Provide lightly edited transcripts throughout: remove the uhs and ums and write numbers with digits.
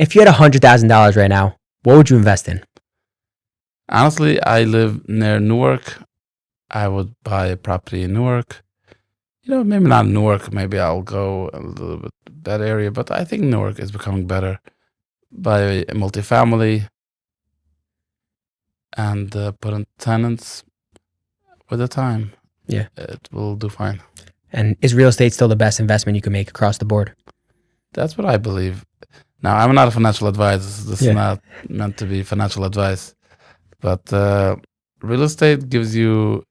If you had $100,000 right now, what would you invest in? Honestly, I live near Newark. I would buy a property in Newark. Maybe not Newark. Maybe I'll go a little bit better area, but I think Newark is becoming better. Buy a multifamily and put in tenants with the time. Yeah. It will do fine. And is real estate still the best investment you can make across the board? That's what I believe. Now, I'm not a financial advisor. This Yeah. is not meant to be financial advice. But real estate gives you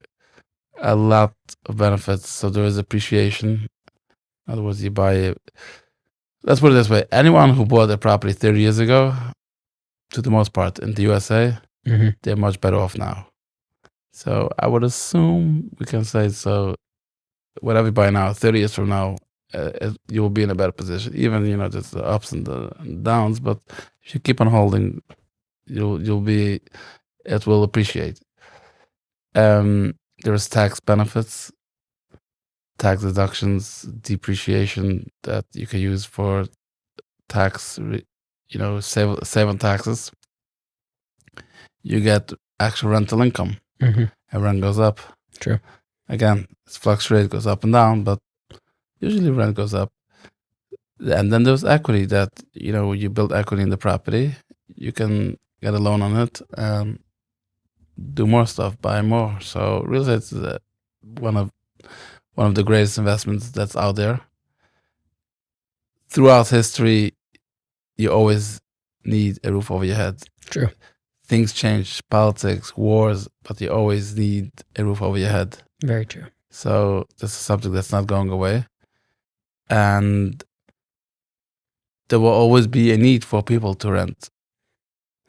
a lot of benefits. So there is appreciation. In other words, you buy it. Let's put it this way. Anyone who bought a property 30 years ago, to the most part, in the USA, they're much better off now. So I would assume we can say so. Whatever you buy now, 30 years from now, you will be in a better position. Even there's the ups and the downs, but if you keep on holding, you'll be. It will appreciate. There is tax benefits, tax deductions, depreciation that you can use for tax. Save on taxes. You get actual rental income. And rent goes up. True. Again, it's fluctuated, goes up and down, but usually rent goes up. And then there's equity that, you build equity in the property. You can get a loan on it and do more stuff, buy more. So real estate is one of the greatest investments that's out there. Throughout history, you always need a roof over your head. True. Things change, politics, wars, but you always need a roof over your head. Very true. So this is something that's not going away. And there will always be a need for people to rent.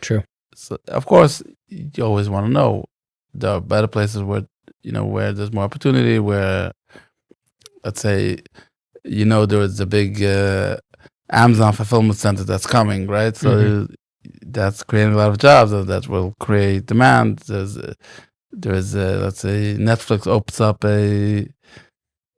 True. So of course, you always want to know there are better places where where there's more opportunity. Where, let's say, there is a big Amazon fulfillment center that's coming, right? So that's creating a lot of jobs, and that will create demand. There's let's say Netflix opens up in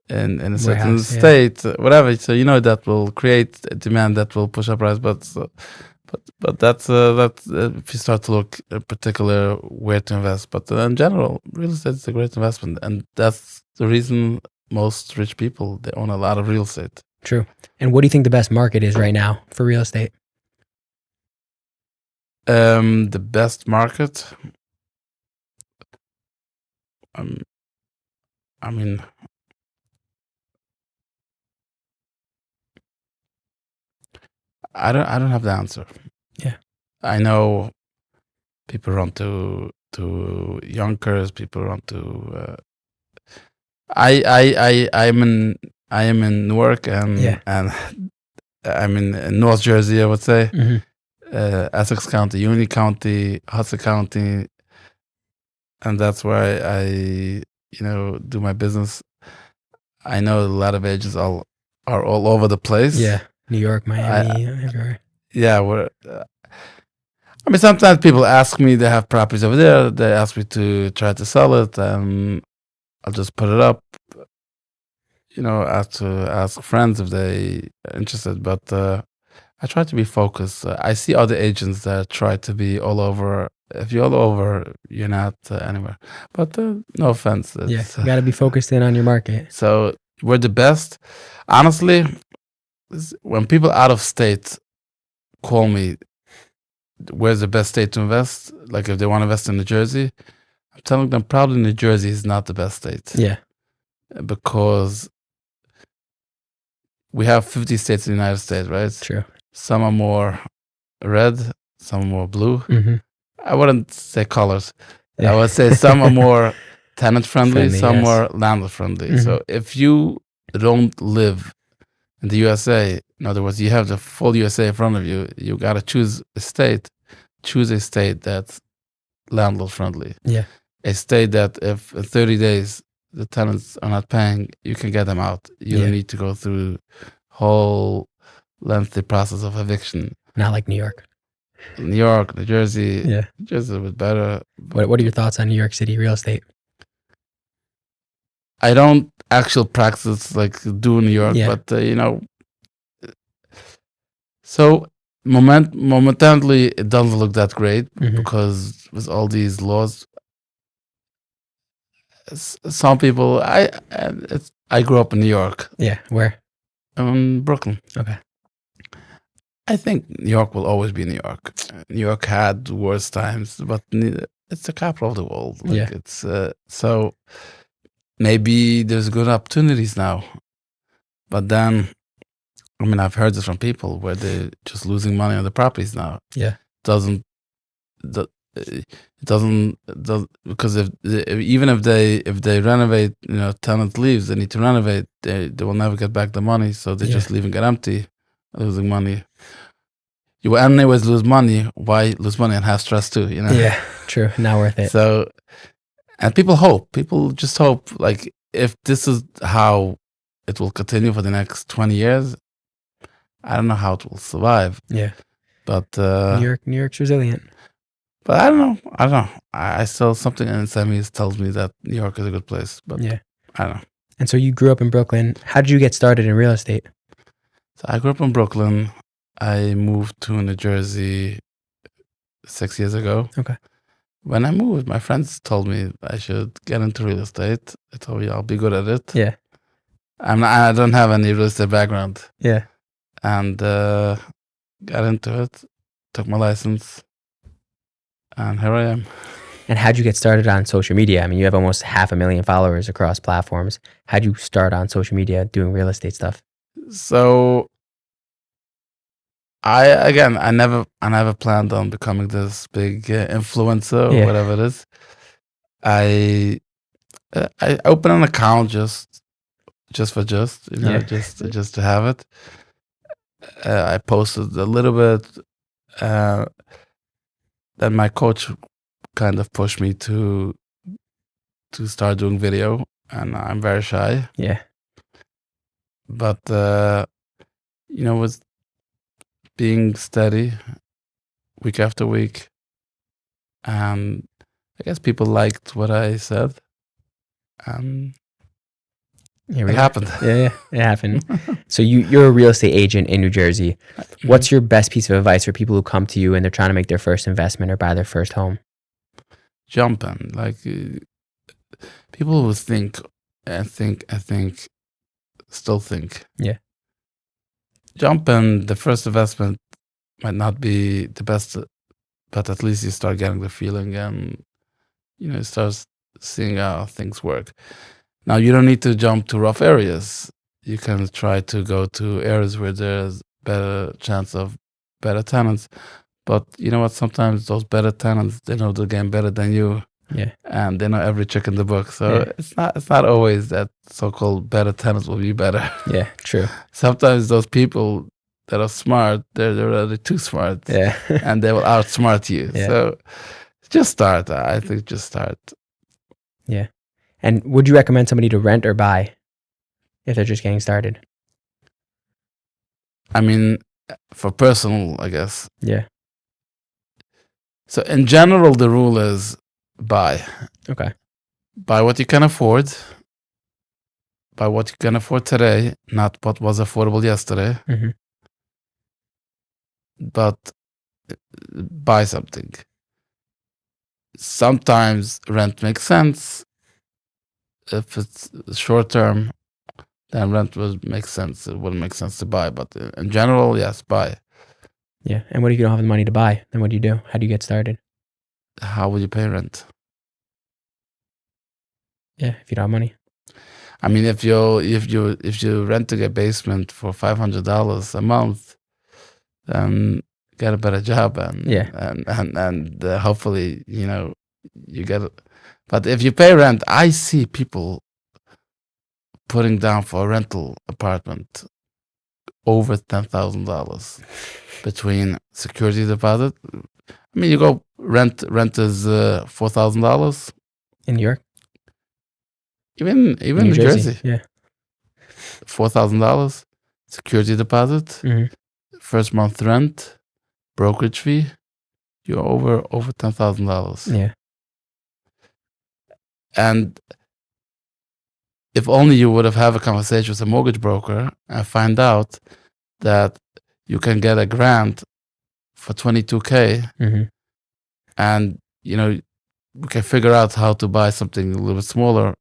a certain state, whatever. So that will create a demand that will push up price. But that's if you start to look in particular where to invest. But in general, real estate is a great investment, and that's the reason most rich people, they own a lot of real estate. True. And what do you think the best market is right now for real estate? The best market. I mean, I don't have the answer. Yeah. I know people run to Yonkers. People run to. I am in Newark and I'm in North Jersey. I would say Essex County, Union County, Hudson County, and that's where I do my business. I know a lot of agents are all over the place. Yeah, New York, Miami, everywhere. Yeah, sometimes people ask me, they have properties over there. They ask me to try to sell it, and I'll just put it up. I have to ask friends if they are interested, but I try to be focused. I see other agents that try to be all over. If you're all over, you're not anywhere. But no offense. You got to be focused in on your market. So we're the best. Honestly, when people out of state call me, where's the best state to invest? Like if they want to invest in New Jersey, I'm telling them probably New Jersey is not the best state. Yeah. Because we have 50 states in the United States, right? True. Some are more red, some are more blue. I wouldn't say colors. Yeah. I would say some are more tenant friendly, some more landlord friendly. So if you don't live in the USA, in other words, you have the full USA in front of you, you got to choose a state. Choose a state that's landlord friendly. Yeah. A state that if in 30 days the tenants are not paying, you can get them out. You don't need to go through whole lengthy process of eviction. Not like New York. New York, New Jersey. Yeah. New Jersey is a bit better. What are your thoughts on New York City real estate? I don't actually practice like do New York, but so momentarily it doesn't look that great Mhm. because with all these laws, some people. I grew up in New York, Yeah. Where? in Brooklyn. Okay. I think New York will always be New York. New York had worse times, but it's the capital of the world. Like Yeah. it's so maybe there's good opportunities now. But then, I mean, I've heard this from people where they're just losing money on the properties now. Yeah. Doesn't the it does because even if they renovate, tenant leaves, they need to renovate. They will never get back the money, so they're Yeah. just leaving it empty, losing money. You will anyways lose money. Why lose money and have stress too? Yeah. True. Not worth it. So, and people just hope, like, if this is how it will continue for the next 20 years, I don't know how it will survive. Yeah. But New York's resilient. but I don't know. I still, something inside me tells me that New York is a good place. But Yeah. I don't know. And so you grew up in Brooklyn. How did you get started in real estate? So I grew up in Brooklyn. I moved to New Jersey 6 years ago. Okay. When I moved, my friends told me I should get into real estate. They told me I'll be good at it. Yeah. I don't have any real estate background. Yeah. And got into it, took my license, and here I am. And how'd you get started on social media? I mean, you have almost 500,000 followers across platforms. How'd you start on social media doing real estate stuff? So I never planned on becoming this big influencer or Yeah. whatever it is. I opened an account just Yeah. just to have it. I posted a little bit. Then my coach kind of pushed me to start doing video, and I'm very shy. Yeah. But with being steady week after week, and I guess people liked what I said, and Here it we are. happened. Yeah. It happened. So you're a real estate agent in New Jersey. What's your best piece of advice for people who come to you and they're trying to make their first investment or buy their first home? Jump in, like people who think, still think. Yeah. Jump in. The first investment might not be the best, but at least you start getting the feeling, and you start seeing how things work. Now you don't need to jump to rough areas. You can try to go to areas where there's better chance of better tenants. But you know what? Sometimes those better tenants, they know the game better than you. Yeah. And they know every trick in the book. So Yeah. it's not always that so-called better tenants will be better. Yeah. True. Sometimes those people that are smart, they're already too smart. Yeah. And they will outsmart you. Yeah. So just start. I think just start. Yeah. And would you recommend somebody to rent or buy if they're just getting started? I mean, for personal, I guess. Yeah. So in general, the rule is buy. Okay. Buy what you can afford. Buy what you can afford today, not what was affordable yesterday. Mm-hmm. But buy something. Sometimes rent makes sense. If it's short term, then rent would make sense. It wouldn't make sense to buy. But in general, yes, buy. Yeah. And what if you don't have the money to buy? Then what do you do? How do you get started? How would you pay rent? Yeah. If you don't have money. I mean, if you rent a basement for $500 a month, then get a better job and Yeah. and hopefully you get it. But if you pay rent, I see people putting down for a rental apartment over $10,000 between security deposit. I mean, you go rent is $4,000. In New York? Even New Jersey. Yeah. $4,000 security deposit, Mm-hmm. first month rent, brokerage fee. You're over $10,000. Yeah. And if only you would have a conversation with a mortgage broker and find out that you can get a grant for $22K, and we can figure out how to buy something a little bit smaller.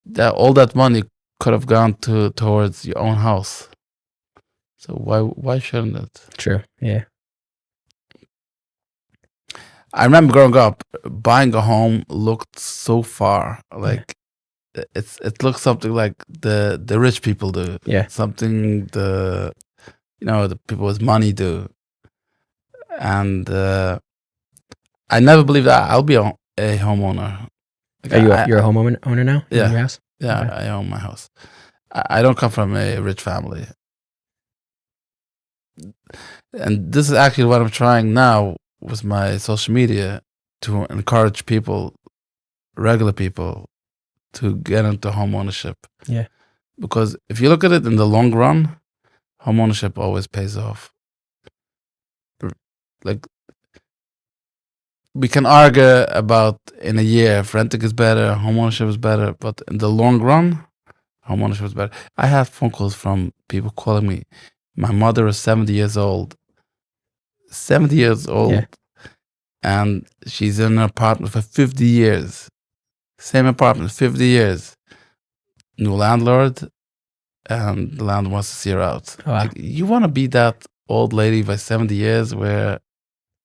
That all that money could have gone towards your own house. So why shouldn't it? True. Yeah. I remember growing up, buying a home looked so far. Like it looks something like the rich people do. Yeah. Something the people with money do. And I never believed that I'll be a homeowner. Like You're a homeowner now? Yeah. In your house? Yeah, Okay. I own my house. I don't come from a rich family. And this is actually what I'm trying now with my social media, to encourage people, regular people, to get into home ownership. Yeah. Because if you look at it in the long run, home ownership always pays off. Like, we can argue about in a year if renting is better, home ownership is better, but in the long run, home ownership is better. I have phone calls from people calling me. My mother is 70 years old. 70 years old. Yeah. And she's in an apartment for 50 years. Same apartment, 50 years. New landlord, and the landlord wants to see her out. Oh, wow. Like, you want to be that old lady by 70 years where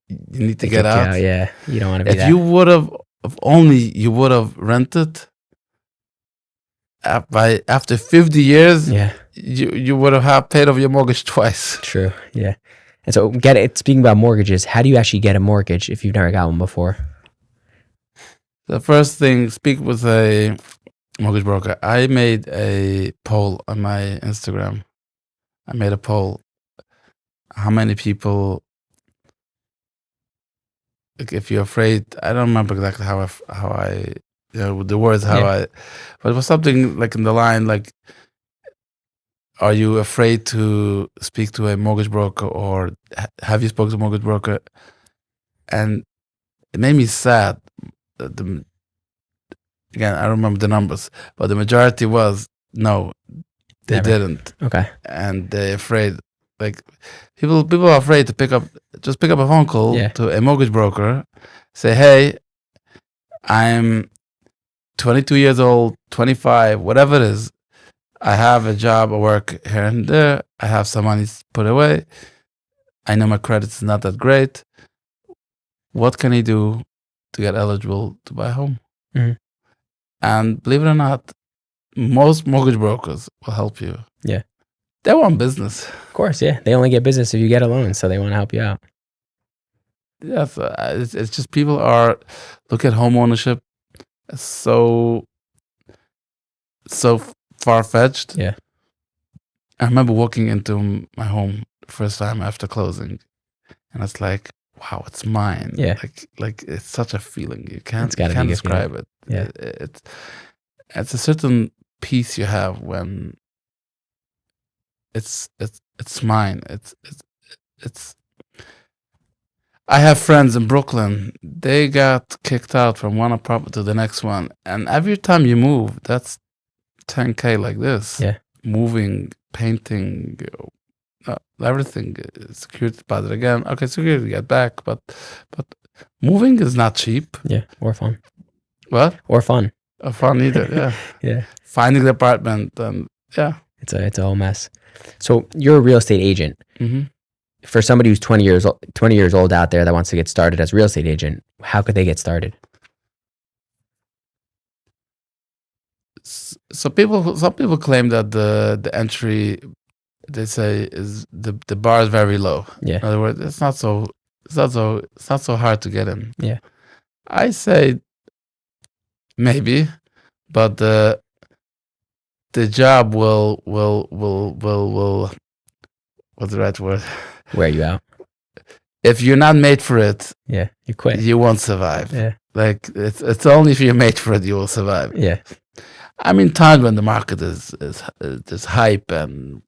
you need to They get kick you out? Yeah. You don't want to be If that. you would have, if only you would have rented after 50 years, Yeah. you would have paid off your mortgage twice. True. Yeah. And so speaking about mortgages, how do you actually get a mortgage if you've never got one before? The first thing, speak with a mortgage broker. I made a poll on my Instagram. I made a poll. How many people, like, if you're afraid, I don't remember exactly how I the words, but it was something like in the line, like, are you afraid to speak to a mortgage broker, or have you spoken to a mortgage broker? And it made me sad. Again, I don't remember the numbers, but the majority was no, they Never. didn't. Okay. And they're afraid. Like, people are afraid to pick up a phone call to a mortgage broker, say, hey, I'm 22 years old, 25, whatever it is. I have a job, I work here and there. I have some money put away. I know my credit's not that great. What can I do to get eligible to buy a home? Mm-hmm. And believe it or not, most mortgage brokers will help you. Yeah. They want business. Of course, yeah. They only get business if you get a loan, so they want to help you out. Yeah, so it's just people look at home ownership as so far-fetched. Yeah. I remember walking into my home the first time after closing, and it's like, wow, it's mine. Yeah. Like it's such a feeling. You can't describe it. Yeah. It's a certain peace you have when it's mine. It's I have friends in Brooklyn. They got kicked out from one apartment to the next one, and every time you move, that's $10K like this. Yeah. Moving, painting, everything. Security deposit again. Okay, security get back, but moving is not cheap. Yeah, or fun. What? Or fun. Or fun either. Yeah. Yeah. Finding the apartment, and yeah. It's a whole mess. So you're a real estate agent. Mm-hmm. For somebody who's 20 years old out there that wants to get started as a real estate agent, how could they get started? So some people claim that the entry, they say, is the bar is very low. Yeah. In other words, it's not so hard to get in. Yeah. I say maybe, but the job will what's the right word? Wear you out. If you're not made for it, Yeah, you quit. you won't survive. Yeah. Like, it's only if you're made for it you will survive. Yeah. I mean, times when the market is hype, and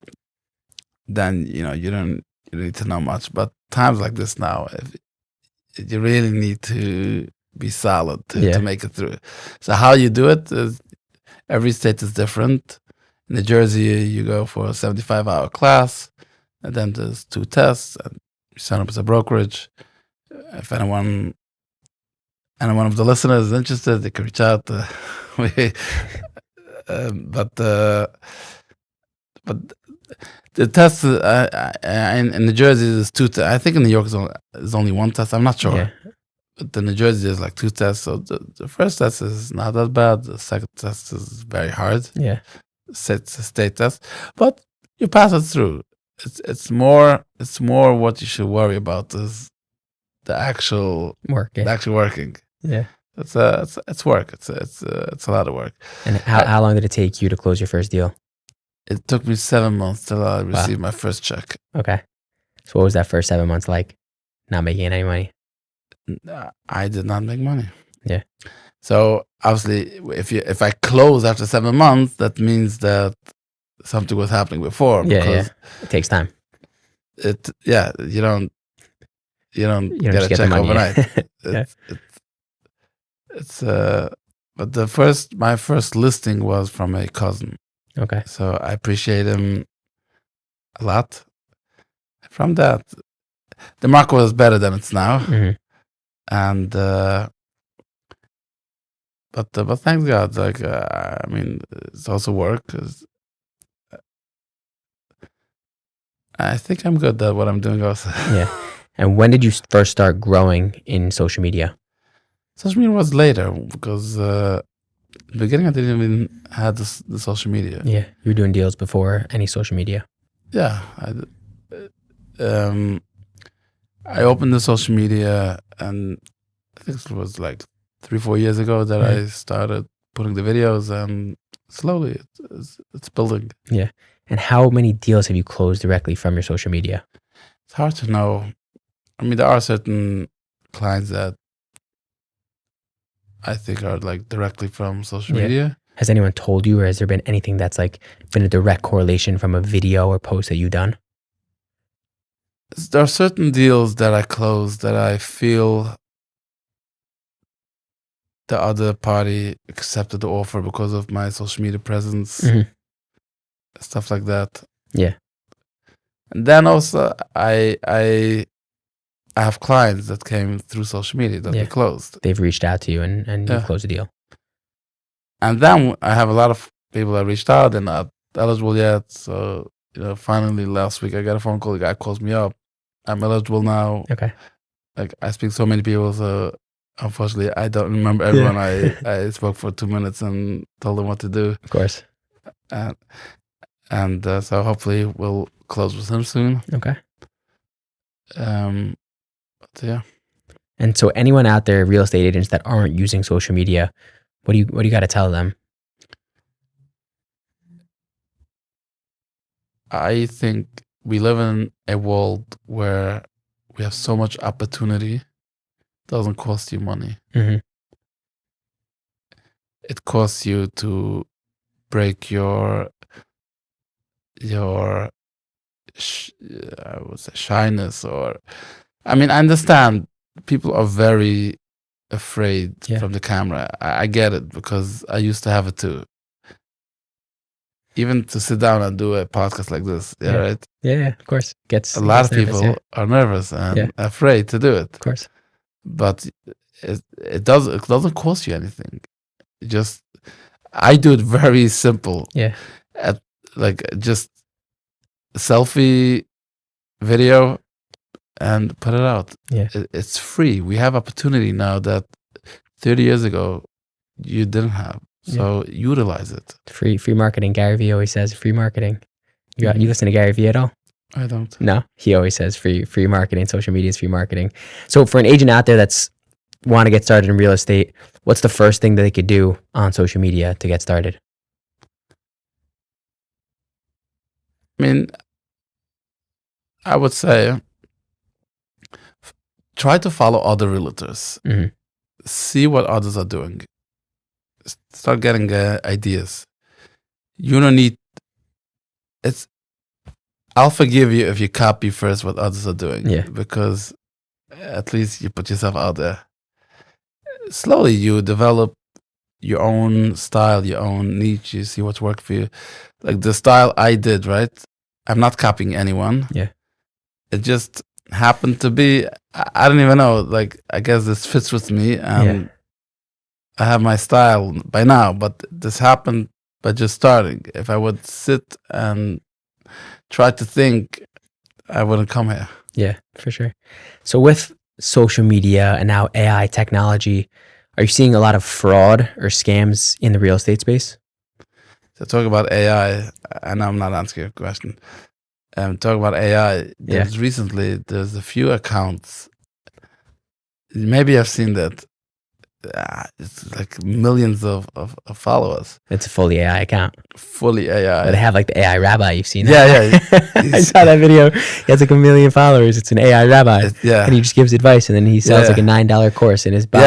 then you don't need to know much. But times like this now, if you really need to be solid to make it through. So how you do it is, every state is different. In New Jersey, you go for a 75-hour class, and then there's 2 tests, and sign up as a brokerage. If anyone of the listeners is interested, they can reach out. But the test in New Jersey is two. I think in New York is only one test. I'm not sure. Yeah. But in New Jersey there's like two tests. So the first test is not that bad. The second test is very hard. Yeah. It's a state test, but you pass it through. It's more what you should worry about is the actual Work. Yeah. the actual working. Yeah. It's work. It's a lot of work. And how long did it take you to close your first deal? It took me 7 months till I received my first check. Okay. So what was that first 7 months like? Not making any money? I did not make money. Yeah. So obviously, if I close after 7 months, that means that something was happening before. Yeah. It takes time. You don't You get just a get the check money. overnight. But my first listing was from a cousin. Okay. So I appreciate him a lot. From that, the market was better than it's now, and but thank God, like I mean, it's also work. 'Cause I think I'm good at what I'm doing also. Yeah. And when did you first start growing in social media? Social media was later because in the beginning I didn't even have the social media. Yeah. You were doing deals before any social media? Yeah, I opened the social media, and I think it was like 3-4 years ago that I started putting the videos, and slowly it's building. Yeah. And how many deals have you closed directly from your social media? It's hard to know. I mean, there are certain clients that I think are like directly from social media. Has anyone told you, or has there been anything that's like been a direct correlation from a video or post that you've done? There are certain deals that I closed that I feel the other party accepted the offer because of my social media presence, stuff like that. Yeah. And then also I have clients that came through social media that we closed. They've reached out to you and you closed a deal. And then I have a lot of people that reached out and not eligible yet. So, finally last week I got a phone call. The guy calls me up. I'm eligible now. Okay. Like I speak to so many people, so unfortunately I don't remember everyone. I spoke for 2 minutes and told them what to do. Of course. And so hopefully we'll close with him soon. Okay. But yeah. And so anyone out there, real estate agents that aren't using social media, what do you got to tell them? I think we live in a world where we have so much opportunity. It doesn't cost you money. It costs you to break your I would say shyness, or I mean, I understand people are very afraid from the camera. I get it because I used to have it too. Even to sit down and do a podcast like this, right? Yeah, of course. A lot of people are nervous and afraid to do it. Of course. But it doesn't cost you anything. I do it very simple. Yeah. Like just a selfie video and put it out. Yeah. It's free. We have opportunity now that 30 years ago you didn't have. So utilize it. Free marketing. Gary Vee always says free marketing. You listen to Gary Vee at all? I don't. No, he always says free marketing. Social media is free marketing. So for an agent out there that's want to get started in real estate, what's the first thing that they could do on social media to get started? I mean, I would say try to follow other realtors. See what others are doing. Start getting ideas. You don't need I'll forgive you if you copy first what others are doing. Yeah. Because at least you put yourself out there. Slowly you develop your own style, your own niche. You see what's worked for you. Like the style I did, right? I'm not copying anyone. Yeah. It just happened to be, I don't even know. Like, I guess this fits with me, and I have my style by now. But this happened by just starting. If I would sit and try to think, I wouldn't come here. Yeah, for sure. So with social media and now AI technology, are you seeing a lot of fraud or scams in the real estate space? So talk about AI, and I'm not answering your question. Talk about AI. There's a few accounts. Maybe I've seen that. It's like millions of followers. It's a fully AI account. Fully AI. But they have like the AI rabbi. You've seen Yeah, that? I saw that video. He has like 1 million followers. It's an AI rabbi. And he just gives advice, and then he sells like a $9 course in his bio.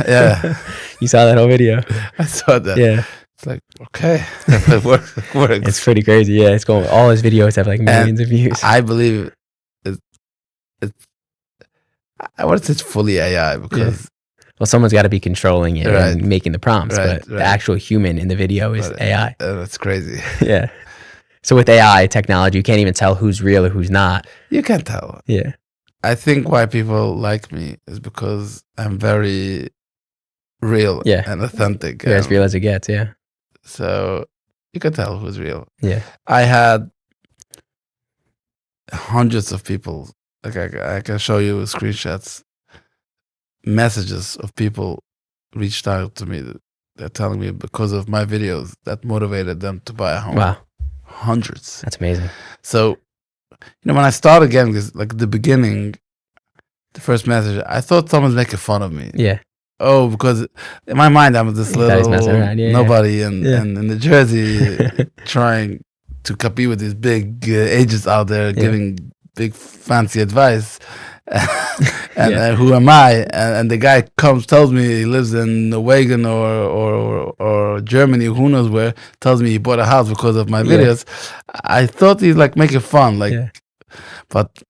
Yeah. You saw that whole video? I saw that. Yeah. It's like, okay, it works. It's pretty crazy. Yeah, it's going. All his videos have like millions of views. I believe I would say it's fully AI because well, someone's got to be controlling it and making the prompts, but the actual human in the video is AI. That's crazy. Yeah. So with AI technology, you can't even tell who's real or who's not. You can't tell. Yeah. I think why people like me is because I'm very real and authentic. You're as real as it gets, yeah. So you can tell who's real. Yeah. I had hundreds of people, like I can show you screenshots, messages of people reached out to me. They're telling me because of my videos that motivated them to buy a home. Wow. Hundreds. That's amazing. So, when I started again, because like the beginning, the first message, I thought someone's making fun of me. Yeah. Oh, because in my mind, I'm this little nobody in New Jersey trying to compete with these big agents out there giving big fancy advice. And who am I? And the guy tells me he lives in Wagon or Germany, who knows where, tells me he bought a house because of my videos. I thought he's like making fun, but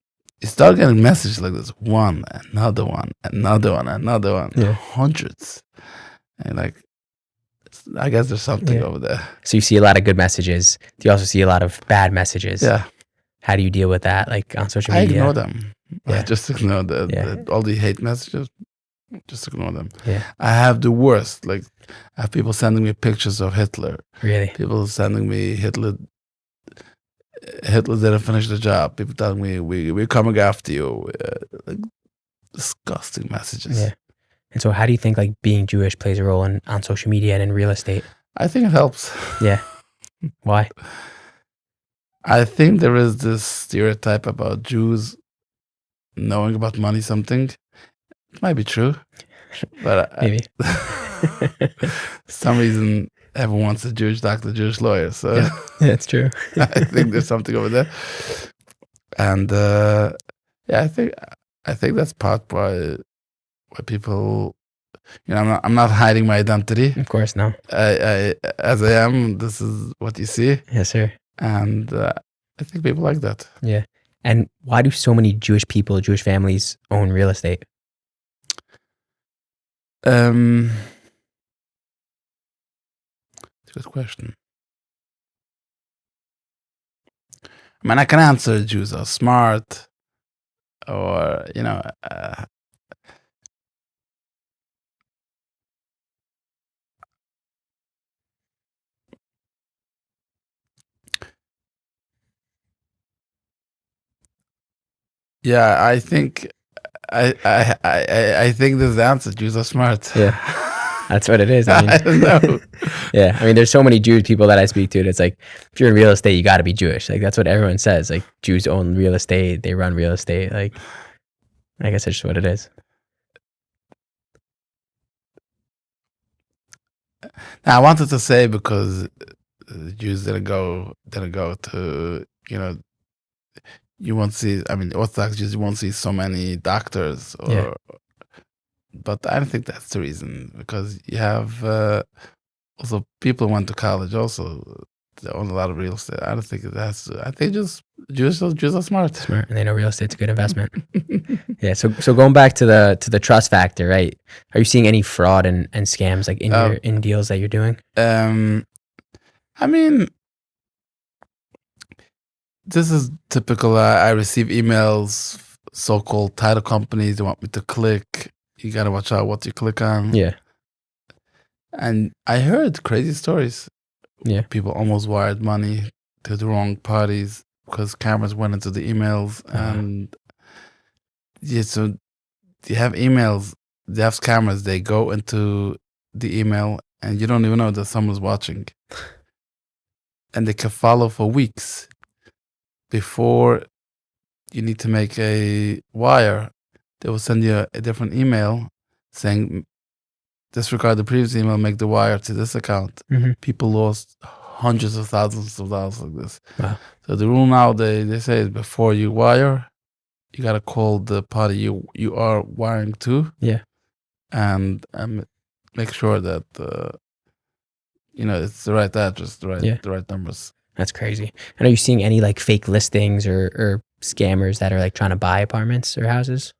you start getting messages like this, one, another one, hundreds. And like, I guess there's something over there. So you see a lot of good messages. Do you also see a lot of bad messages? Yeah. How do you deal with that, like on social media? I ignore them. I just ignore all the hate messages. Just ignore them. Yeah. I have the worst. Like, I have people sending me pictures of Hitler. Really? People sending me Hitler didn't finish the job. People telling me we're coming after you. Like, disgusting messages. Yeah. And so how do you think like being Jewish plays a role on social media and in real estate? I think it helps. Yeah. Why? I think there is this stereotype about Jews knowing about money something. It might be true, but maybe. Some reason everyone wants a Jewish doctor, Jewish lawyer. So yeah, it's true. I think there's something over there, and I think that's part why people. I'm not hiding my identity. Of course, no. I as I am. This is what you see. Yes, sir. And I think people like that. Yeah. And why do so many Jewish people, Jewish families own real estate? It's a good question. I mean, I can answer Jews are smart, or yeah, I think I think this is the answer. Jews are smart. Yeah, that's what it is. I mean, I don't know. Yeah, I mean, there's so many Jewish people that I speak to. And it's like, if you're in real estate, you got to be Jewish. Like that's what everyone says. Like Jews own real estate, they run real estate. Like, I guess that's just what it is. Now, I wanted to say because Jews didn't go to you won't see. I mean, Orthodox Jews, you won't see so many doctors, but I don't think that's the reason, because you have also people who went to college also. They own a lot of real estate. I don't think that's. I think just Jews are smart. Smart, and they know real estate's a good investment. Yeah. So going back to the trust factor, right? Are you seeing any fraud and scams like in deals that you're doing? I mean, this is typical. I receive emails so-called title companies. They want me to click. You gotta watch out what you click on. Yeah. And I heard crazy stories. Yeah. People almost wired money to the wrong parties because cameras went into the emails. And yeah, so you have emails, they have cameras, they go into the email and you don't even know that someone's watching. And they can follow for weeks before you need to make a wire. They will send you a different email saying, disregard the previous email, make the wire to this account. Mhm. People lost hundreds of thousands of dollars like this. Wow. So the rule now, they say is before you wire, you got to call the party you are wiring to. Yeah. And make sure that, it's the right address, the right numbers. That's crazy. And are you seeing any like fake listings or scammers that are like trying to buy apartments or houses?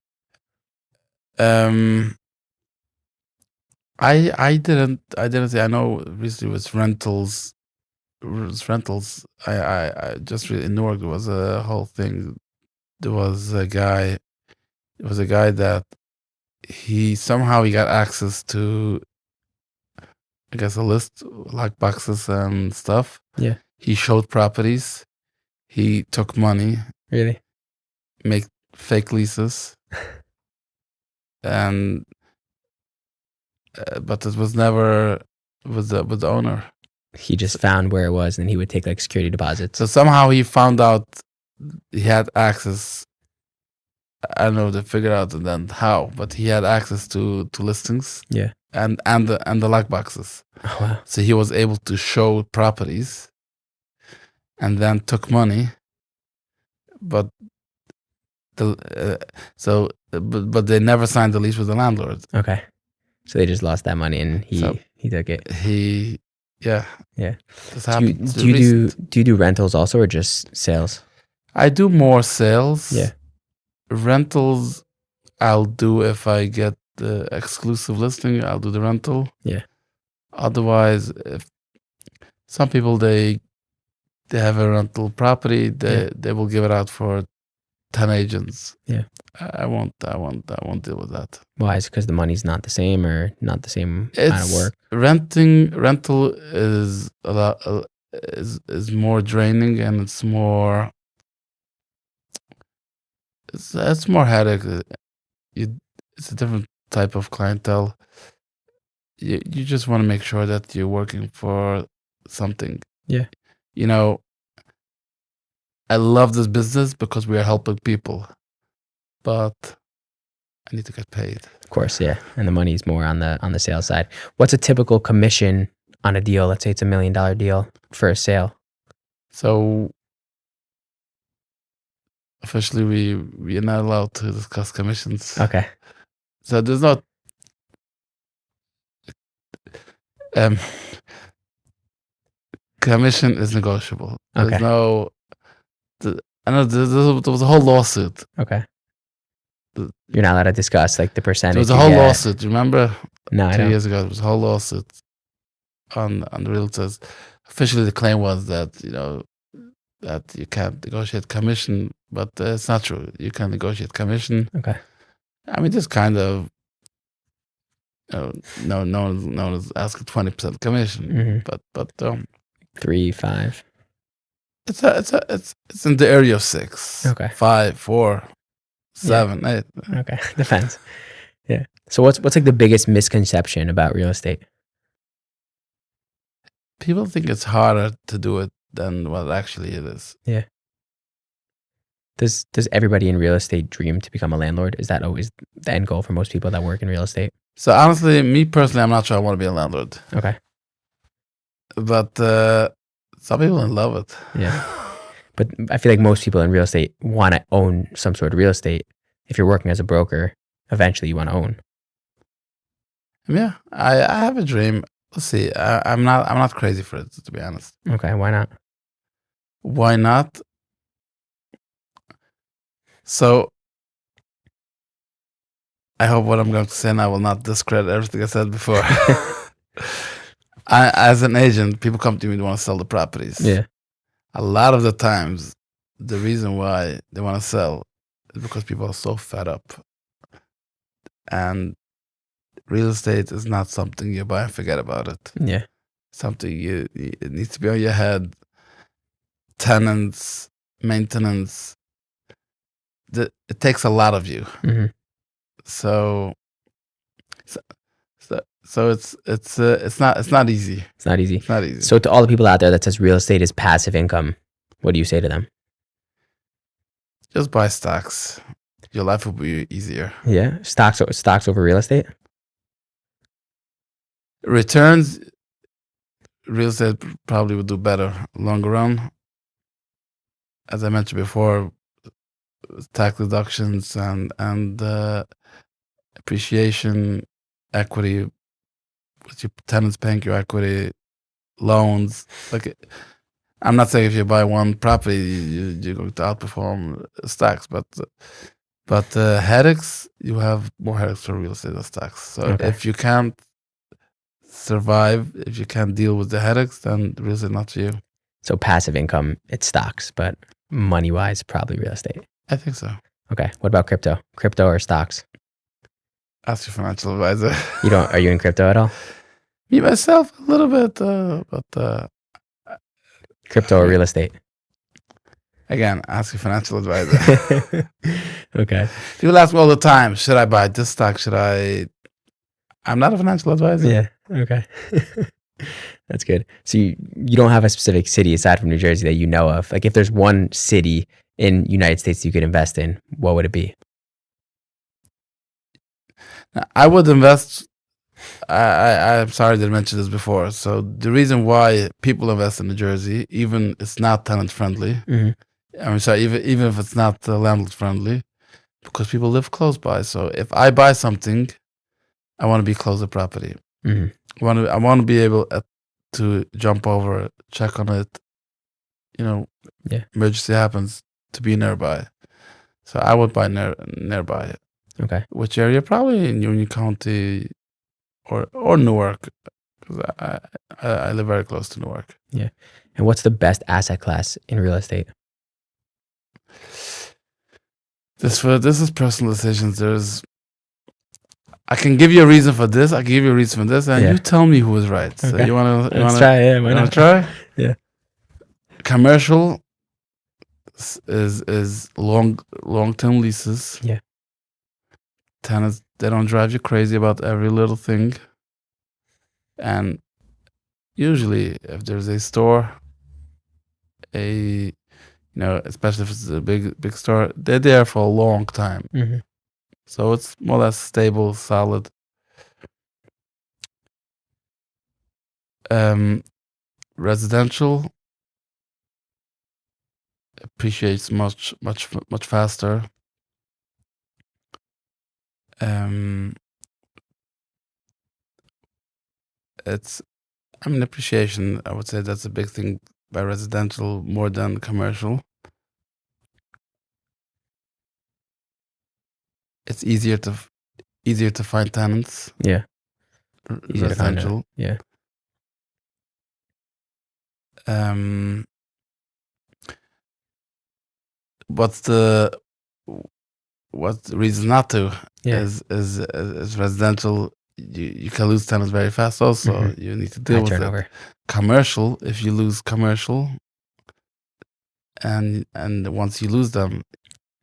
I didn't say. I know recently with rentals. I just really in Newark there was a whole thing. There was a guy. It was a guy that he got access to, I guess, a list like boxes and stuff. Yeah. He showed properties. He took money. Really? Make fake leases. And but it was never with the owner. He just found where it was and he would take like security deposits. So somehow he found out he had access. I don't know if they figured out and then how, but he had access to listings. Yeah. And the lock boxes. Oh, wow. So he was able to show properties and then took money. But but they never signed the lease with the landlord. Okay. So they just lost that money and he took it. Yeah. This happened. Do you do rentals also or just sales? I do more sales. Yeah. Rentals I'll do if I get the exclusive listing, I'll do the rental. Yeah. Otherwise, if some people they have a rental property, they will give it out for 10 agents. Yeah. I won't deal with that. Why? Is it because the money's not the same or not the same kind of work? Rental is a lot is more draining and it's more headache. It's a different type of clientele. You just want to make sure that you're working for something. Yeah. I love this business because we are helping people, but I need to get paid. Of course, yeah. And the money's more on the sales side. What's a typical commission on a deal? Let's say it's $1 million deal for a sale. So officially we are not allowed to discuss commissions. Okay. So there's not commission is negotiable. There's Okay. I know there was a whole lawsuit. Okay. You're not allowed to discuss like the percentage. There was a whole lawsuit. Remember? No, I 2 don't. years ago, there was a whole lawsuit on the realtors. Officially, the claim was that that you can't negotiate commission, but it's not true. You can negotiate commission. Okay. I mean, just kind of no one's asking 20% commission, but 3, 5. It's in the area of 6. Okay. 5, 4, 7, 8. Okay, depends. Yeah. So what's like the biggest misconception about real estate? People think it's harder to do it than what actually it is. Yeah. Does everybody in real estate dream to become a landlord? Is that always the end goal for most people that work in real estate? So honestly, me personally, I'm not sure I want to be a landlord. Okay. But some people love it. Yeah. But I feel like most people in real estate want to own some sort of real estate. If you're working as a broker, eventually you want to own. Yeah, I have a dream. Let's see. I'm not crazy for it, to be honest. Okay, why not? Why not? So I hope what I'm going to say now will not discredit everything I said before. As an agent, people come to me to want to sell the properties. Yeah. A lot of the times, the reason why they want to sell is because people are so fed up. And real estate is not something you buy and forget about it. Yeah. Something it needs to be on your head. Tenants, maintenance. It takes a lot of you. Mm-hmm. So it's not easy. It's not easy. It's not easy. So to all the people out there that says real estate is passive income, what do you say to them? Just buy stocks. Your life will be easier. Yeah, stocks over real estate. Returns, real estate probably would do better longer run. As I mentioned before, tax deductions and appreciation, equity, with your tenants paying your equity, loans. Like, I'm not saying if you buy one property, you're going to outperform stocks, but headaches, you have more headaches for real estate than stocks. So Okay. if you can't survive, if you can't deal with the headaches, then real estate not for you. So passive income, it's stocks, but money wise, probably real estate. I think so. Okay. What about crypto? Crypto or stocks? Ask your financial advisor. Are you in crypto at all? Me myself a little bit, but Crypto or real estate? again, ask your financial advisor. Okay. People ask me all the time, should I buy this stock? Should I? I'm not a financial advisor. Yeah. Okay. That's good. So you don't have a specific city aside from New Jersey that you know of. Like if there's one city in United States you could invest in, what would it be? Now, I would invest. I'm sorry I didn't mention this before. So the reason why people invest in New Jersey, even it's not tenant friendly. Mm-hmm. I'm sorry, even if it's not landlord friendly, because people live close by. So if I buy something, I want to be close to property. Mm-hmm. I want to be able to jump over, check on it. Yeah. Emergency happens, to be nearby. So I would buy nearby. Okay. Which area? Probably in Union County or Newark, because I live very close to Newark. Yeah. And what's the best asset class in real estate? This is personal decisions. I can give you a reason for this. I can give you a reason for this, and Yeah. you tell me who is right. So Okay. you want to? Let's try. Yeah. Why You want not? to try? Yeah. Commercial is long-term leases. Yeah. Tenants, they don't drive you crazy about every little thing. And usually, if there's a store, especially if it's a big store, they're there for a long time. Mm-hmm. So it's more or less stable, solid. Residential appreciates much faster. Appreciation, I would say that's a big thing by residential more than commercial. It's easier to find tenants. Yeah. Easier to find Residential. Yeah. What's the reason not to? Yeah. Is residential. You can lose tenants very fast. Also, Mhm. you need to deal High with turnover. it. Commercial, if you lose commercial, and once you lose them,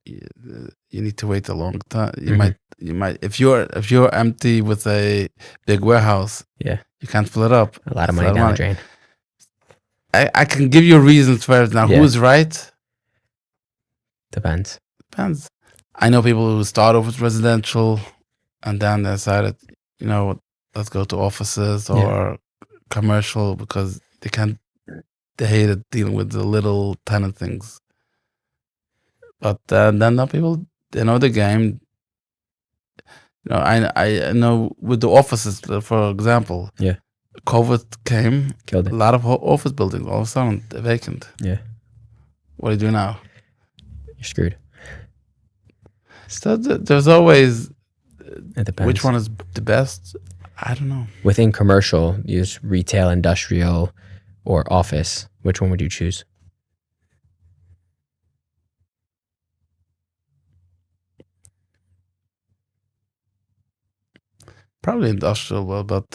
you need to wait a long time. You might if you're empty with a big warehouse. Yeah. You can't fill it up. A lot of It's money down the drain. I can give you reasons for it now. Yeah. Who's right? Depends. Depends. I know people who start off with residential and then they decided, let's go to offices or commercial because they hated dealing with the little tenant things. But then now people, they know the game. I know with the offices, for example. Yeah. COVID came. Killed A it. lot of office buildings all of a sudden they're vacant. Yeah. What do you do now? You're screwed. So there's always It depends. which one is the best. I don't know. Within commercial, use retail, industrial, or office. Which one would you choose? Probably industrial, but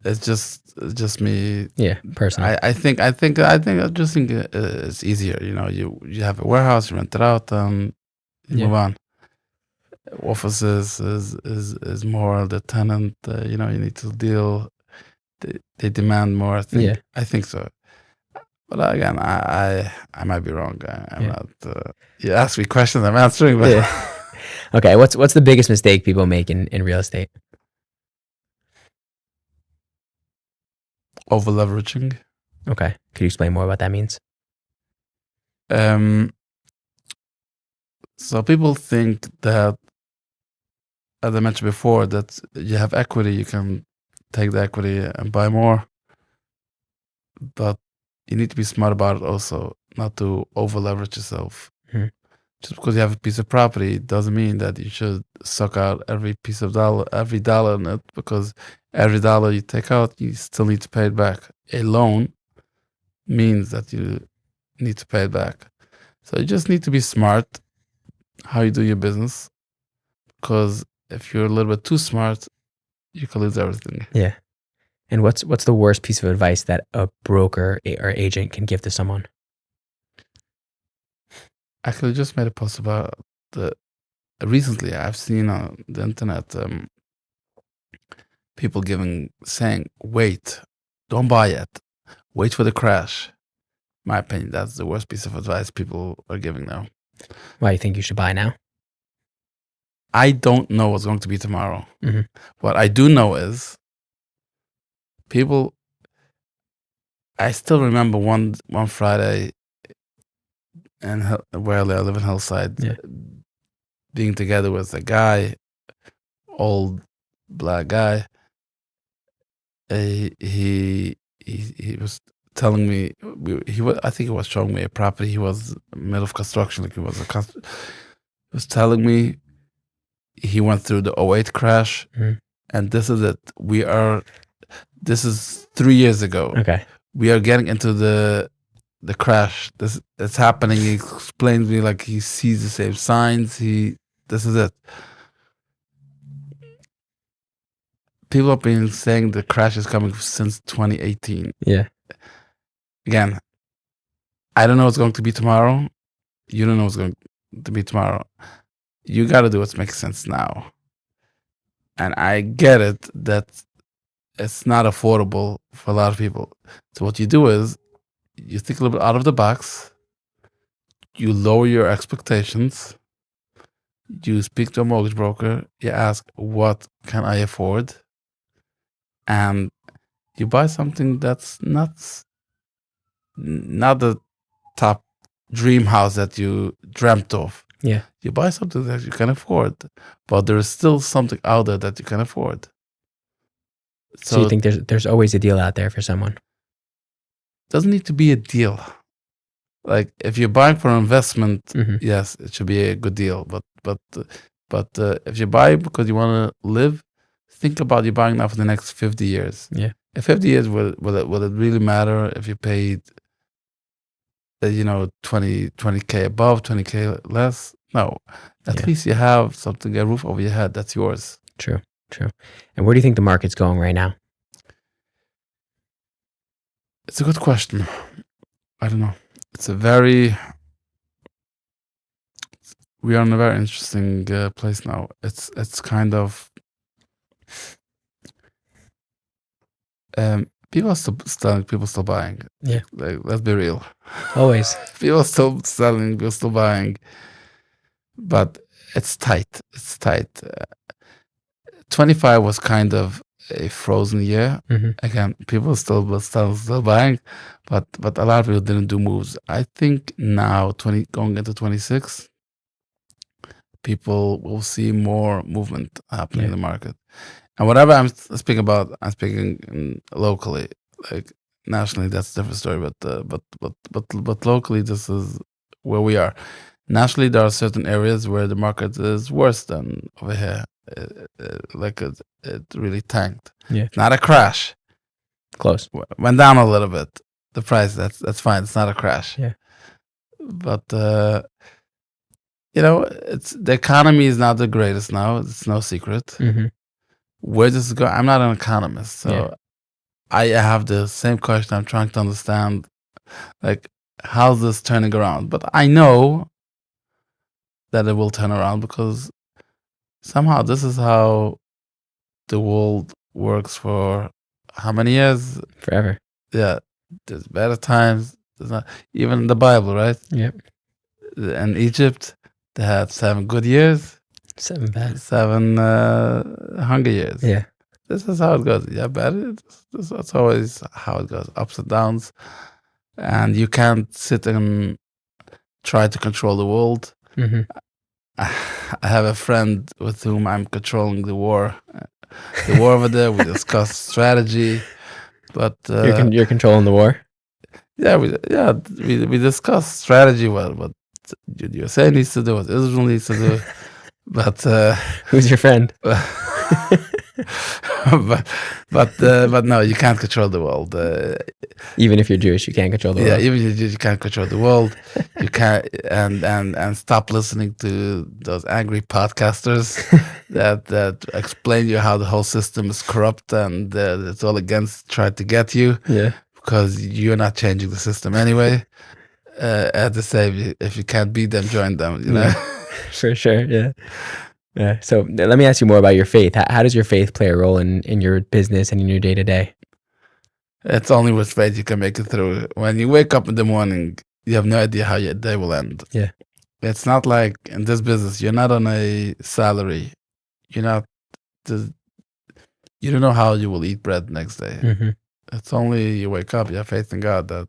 it's just me. Yeah, personal. I think I just think it's easier. You know, you have a warehouse, you rent it out, and you Yeah. move on. Offices is more the tenant. You know, you need to deal. They demand more. Yeah. I think so. But again, I might be wrong. I'm Yeah. not. You ask me questions, I'm answering. But Yeah. Okay, what's the biggest mistake people make in real estate? over leveraging. Okay. Could you explain more what that means? So people think that, as I mentioned before, that you have equity, you can take the equity and buy more. But you need to be smart about it also, not to over leverage yourself. Hmm. Just because you have a piece of property doesn't mean that you should suck out every dollar in it, because every dollar you take out, you still need to pay it back. A loan means that you need to pay it back. So you just need to be smart how you do your business, because if you're a little bit too smart, you can lose everything. Yeah. And what's the worst piece of advice that a broker or agent can give to someone? Actually, just made a post about the recently. I've seen on the internet people saying, "Wait, don't buy yet. Wait for the crash." My opinion, that's the worst piece of advice people are giving now. Why you think you should buy now? I don't know what's going to be tomorrow. Mhm. What I do know is people. I still remember one Friday, and where I live in Hillside, Yeah. being together with a guy, old black guy. He was telling me, I think he was showing me a property. He was middle of construction, like he was telling me he went through the '08 crash, Mhm. and this is it. This is 3 years ago. Okay. We are getting into the crash. It's happening. He explains to me like he sees the same signs. This is it. People have been saying the crash is coming since 2018. Yeah. Again, I don't know what's going to be tomorrow. You don't know what's going to be tomorrow. You got to do what makes sense now. And I get it that it's not affordable for a lot of people. So what you do is you think a little bit out of the box. You lower your expectations. You speak to a mortgage broker. You ask, what can I afford? And you buy something that's not the top dream house that you dreamt of. Yeah. You buy something that you can afford, but there is still something out there that you can afford. So you think there's always a deal out there for someone? Doesn't need to be a deal. Like if you're buying for an investment, Mhm. yes, it should be a good deal. But if you buy because you want to live, think about you buying now for the next 50 years. Yeah. In 50 years, will it really matter if you paid, 20K above, 20K less? No. At Yeah. least you have something, a roof over your head. That's yours. True. And where do you think the market's going right now? It's a good question. I don't know. We are in a very interesting place now. It's kind of people are still selling, people still buying. Yeah. Like, let's be real. Always. People are still selling, people are still buying, but it's tight. 25 was kind of a frozen year. Mhm. Again, people still buying, but a lot of people didn't do moves. I think now going into 26, people will see more movement happening in the market. And whatever I'm speaking about, I'm speaking locally. Like nationally, that's a different story. But locally, this is where we are. Nationally, there are certain areas where the market is worse than over here. It really tanked. Yeah. Not a crash. Close. Went down a little bit. The price, that's fine. It's not a crash. Yeah. But it's the economy is not the greatest now. It's no secret. Mm-hmm. Where does it go? I'm not an economist, so Yeah. I have the same question. I'm trying to understand, like, how's this turning around? But I know that it will turn around because somehow this is how the world works for how many years? Forever. Yeah, there's better times. There's not even in the Bible, right? Yep. In Egypt, they had 7 good years, 7 bad. 7 hunger years. Yeah. This is how it goes. Yeah, better. That's always how it goes. Ups and downs, and you can't sit and try to control the world. Mm-hmm. I have a friend with whom I'm controlling the war. The war over there. We discuss strategy, but You're controlling the war. yeah, we discuss strategy. What the USA needs to do, what Israel needs to do, but Who's your friend? but no, you can't control the world. Even if you're Jewish, you can't control the Yeah, world. even if you can't control the world, you can't, and stop listening to those angry podcasters that explain you how the whole system is corrupt and it's all against trying to get you Yeah. because you're not changing the system anyway. At the same, if you can't beat them, join them. You know. Yeah. For sure. Yeah. Yeah. So let me ask you more about your faith. How does your faith play a role in your business and in your day to day? It's only with faith you can make it through. When you wake up in the morning, you have no idea how your day will end. Yeah. It's not like in this business, you're not on a salary. You're not, you don't know how you will eat bread next day. Mm-hmm. It's only you wake up, you have faith in God that,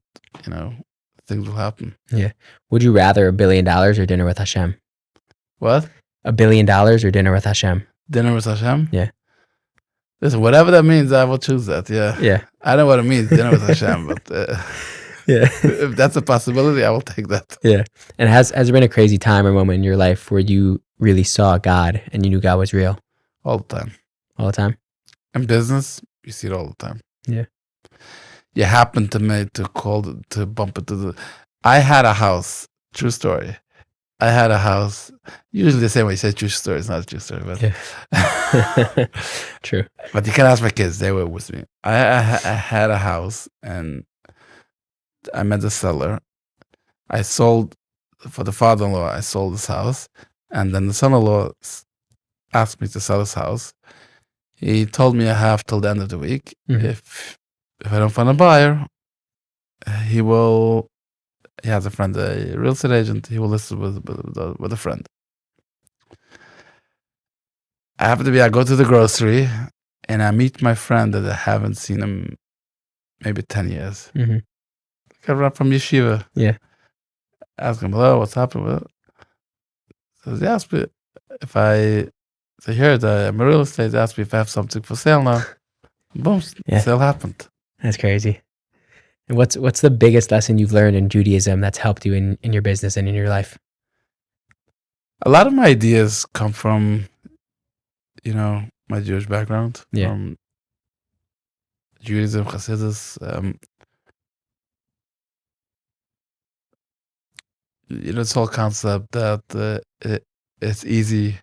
things will happen. Yeah. Would you rather $1 billion or dinner with Hashem? What? $1 billion or dinner with Hashem? Dinner with Hashem? Yeah. Listen, whatever that means, I will choose that. Yeah. Yeah. I know what it means, dinner with Hashem, but Yeah. if that's a possibility, I will take that. Yeah. And has there been a crazy time or moment in your life where you really saw God and you knew God was real? All the time. All the time? In business, you see it all the time. Yeah. You happen to bump into I had a house, true story. I had a house, usually the same way you say true story, it's not a true story, but Yeah. True. But you can ask my kids, they were with me. I had a house and I met the seller. I sold, for the father-in-law, I sold this house. And then the son-in-law asked me to sell his house. He told me I have till the end of the week. Mhm. If I don't find a buyer, he has a friend, a real estate agent. He will list it with a friend. I go to the grocery and I meet my friend that I haven't seen him maybe 10 years. Mm-hmm. I run from yeshiva. Yeah. Ask him, hello, what's happening? So he asked me if so here, I'm a real estate, asked me if I have something for sale now. Boom, Yeah. sale happened. That's crazy. And what's the biggest lesson you've learned in Judaism that's helped you in your business and in your life? A lot of my ideas come from, my Jewish background. Yeah. From Judaism, Hasidus. This whole concept that it's easy.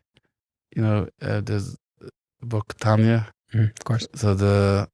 There's a book, Tanya. Of course. So the